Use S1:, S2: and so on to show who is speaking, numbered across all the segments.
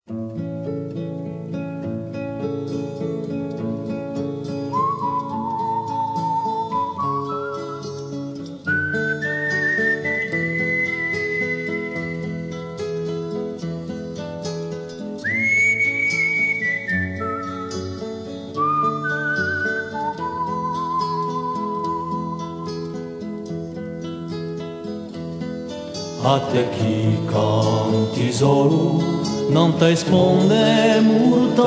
S1: A te chi canti solo non ti risponde mortale.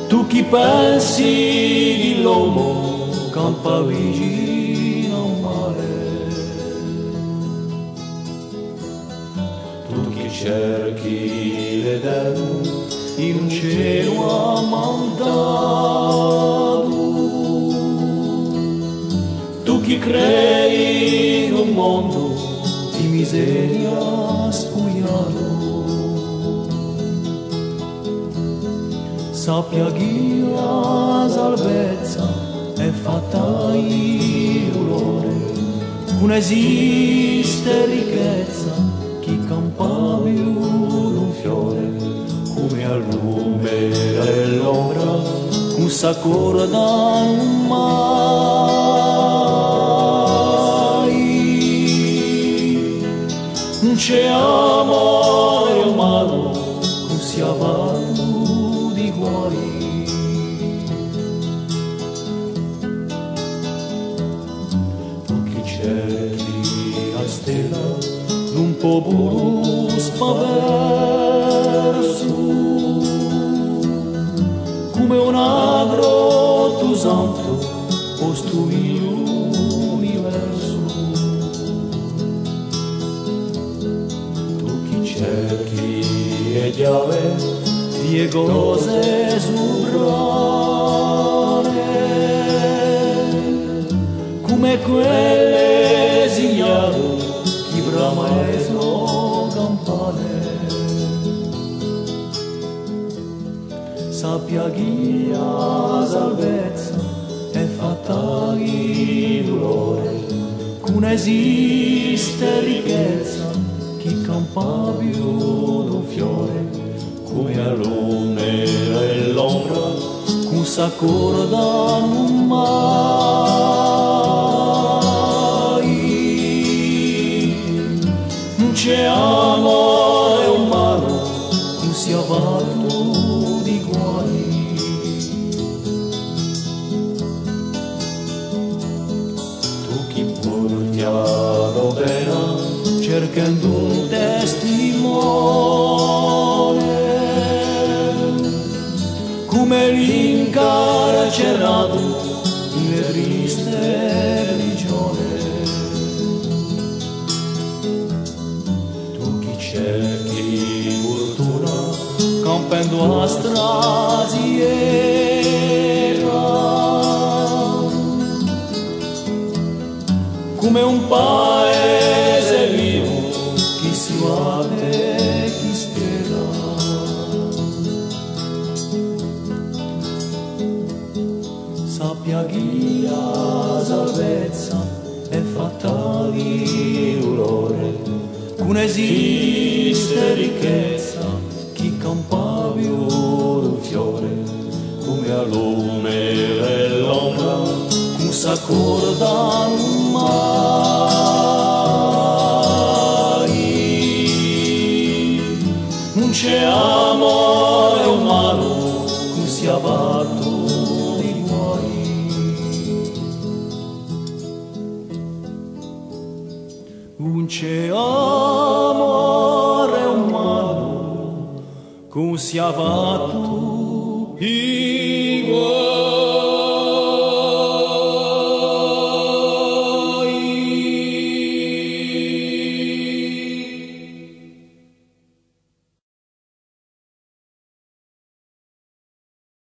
S1: Tu chi pensi di l'uomo campa vicino male. Tu chi cerchi l'Eterno in un cielo ammantato. Tu chi crei in un mondo di miseria spugliato, sappia che la salvezza è fatta in dolore, non esiste ricchezza chi campa più d'un fiore, come al lume dell'ombra non s'accordano mai. Non c'è amore umano, non si avanti di guai. Tu chi cerchi a stella d'un popolo spaverso, come un agro tu santo costruì l'universo. Tu chi cerchi e chiave di cose sovrane, come quelle esigliate chi brama le sue campane. Sappia che la salvezza è fatta di dolore, non esiste ricchezza chi campa più d'un fiore, come al lume dell'ombra non s'accordano mai. Non c'è amore umano, non si avanti di guai. Tu chi porti a novena cercando un testimone, come l'incarcerato in triste prigione. Tu chi cerchi fortuna campendo a strasiera, come un paese vivo chi si guarda chi spera. Sappia che la salvezza è fatta di dolore, non esiste ricchezza chi campa più d'un fiore, come al lume dell'ombra non s'accordano mai. Non c'è amore umano, non si abbatto di guai. Non c'è amore umano, non si abbatto di